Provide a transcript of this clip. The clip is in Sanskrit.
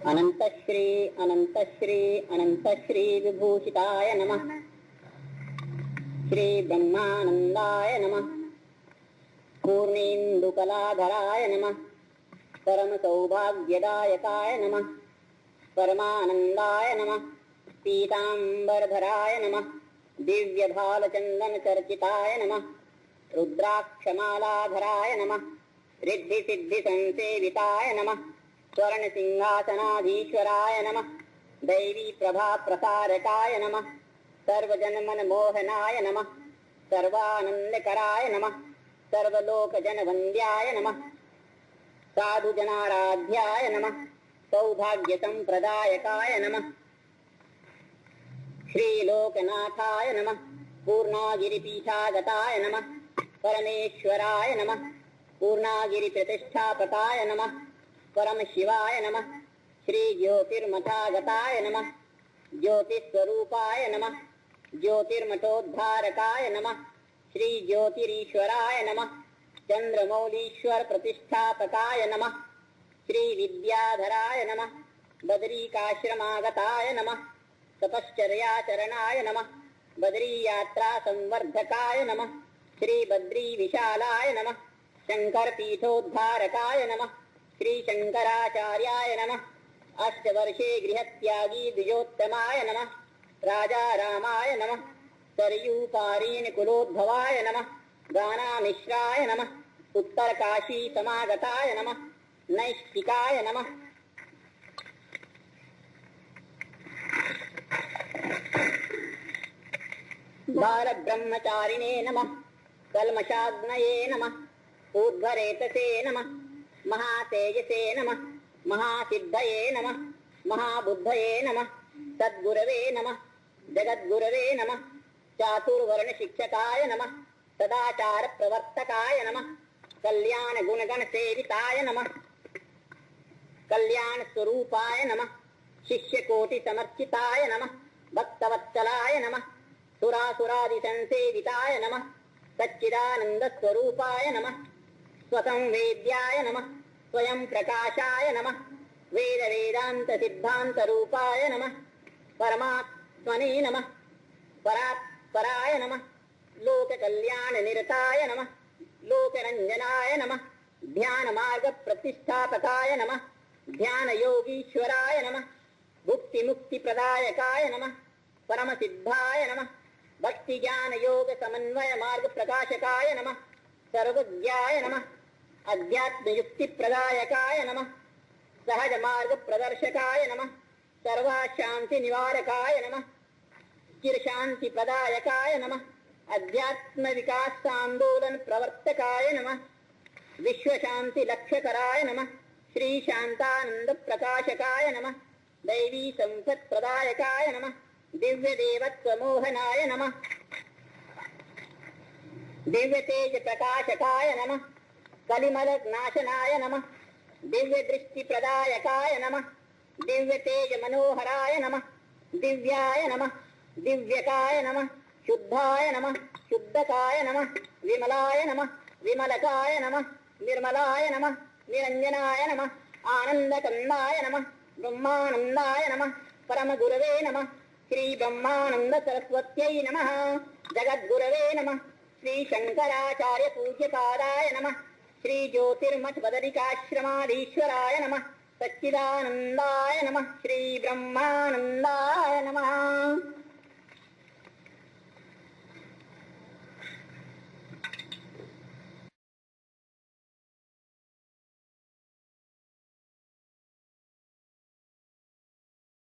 अनन्तश्री अनन्तश्री अनन्तश्री विभूषिताय नमः। श्री ब्रह्मानंदाय नमः। पूर्णेन्दुकलाधराय नमः। परम सौभाग्यदायकाय नमः। परमानंदाय नमः। पीतांबरधराय नमः। दिव्य भालचंदन चर्चिताय नमः। रुद्राक्षमालाधराय नमः। रिद्धि सिद्धि संसेविताय नमः। स्वर्ण सिंहासनाधीश्वराय नमः। दैवी प्रभा प्रसारकाय नमः। सर्वजन मन मोहनाय नमः। सर्वानंदकराय नमः। सर्वलोकजन वंद्याय नमः। साधु जनाराध्याय नमः। सौभाग्य संप्रदायकाय नमः। श्रीलोकनाथाय नमः। पूर्णागिरिपीठागताय नमः। परमेश्वराय नमः। पूर्णागिरि प्रतिष्ठापकाय नमः। परम शिवाय नमः। श्री ज्योतिर्मठागताय नमः। ज्योतिस्वरूपाय नमः। ज्योतिर्मठोद्धारकाय नमः। श्री ज्योतिरीश्वराय नमः। चंद्रमौलीश्वर प्रतिष्ठापकाय नमः। श्री विद्याधराय नमः। बदरीकाश्रमागताय नमः। तपश्चर्याचरणाय नमः। बदरी यात्रा संवर्धकाय नमः। श्री बद्री विशालाय नमः। शंकर पीठोद्धारकाय नमः। श्री शंकराचार्याय नमः। अष्टवर्षे गृहत्यागी द्विजोत्तमाय नमः। राजा रामाय नमः। सरयूपारीण कुलोद्भवाय नमः। गानामिश्राय नमः। उत्तरकाशी समागताय नमः। नैष्टिकाय नमः। बालब्रह्मचारिणे नमः। कल्मषाग्नये नमः। ऊर्ध्वरेतसे नमः। महातेजसे नमः। महासिद्धये नमः। महाबुद्धये नमः। सद्गुरवे नमः। जगद्गुरवे नमः। चातुर्वर्ण शिक्षकाय नमः। सदाचार प्रवर्तकाय नमः। कल्याण गुणगण सेविताय नमः। कल्याण स्वरूपाय नमः। शिष्य कोटि समर्चिताय नमः। भक्तवत्सलाय नमः। सुरासुरादि संसेविताय नमः। सच्चिदानंद स्वरूपाय नमः। स्वसंवेद्याय नमः। स्वयं प्रकाशाय नमः। वेद वेदांत सिद्धांत रूपाय नमः। परमात्मने नमः। परात्पराय नमः। लोक कल्याण निरताय नमः। लोकरंजनाय नमः। ध्यान मार्ग प्रतिष्ठापकाय नमः। ध्यान योगीश्वराय नमः। भुक्ति मुक्ति प्रदायकाय नमः। परम सिद्धाय नमः। भक्ति ज्ञान योग समन्वय मार्ग प्रकाशकाय नमः। सर्वज्ञाय नमः। अध्यात्म युक्ति प्रदायकाय नमः। सहज मार्ग प्रदर्शकाय नमः। सर्वशांति निवारकाय नमः। चिर शांति प्रदायकाय नमः। अध्यात्म विकास आंदोलन प्रवर्तकाय नमः। विश्व शांति लक्ष्यकराय नमः। श्री शांतानंद प्रकाशकाय नमः। दैवी संपत् प्रदायकाय नमः। दिव्य देवत्व मोहनाय नमः। दिव्य तेज प्रकाशकाय नमः। कलिमल नाशनाय नमः। दिव्य दृष्टि प्रदायकाय नमः। दिव्य तेज मनोहराय नमः। दिव्याय नमः। दिव्यकाय नमः। शुद्धाय नमः। शुद्धकाय नमः। विमलाय नमः। विमलकाय नमः। निर्मलाय नमः। निरंजनाय नमः। आनंदकंदाय नमः। ब्रह्मानंदाय नमः। परम गुरवे नमः। श्री ब्रह्मानंद सरस्वत्यै नमः। जगद्गुरवे नमः। श्री शंकराचार्य पूज्यपादाय नमः। श्री ज्योतिर्मठ बदरिकाश्रमाधीश्वराय नमः। सच्चिदानंदाय नमः। श्री ब्रह्मानंदाय नमः।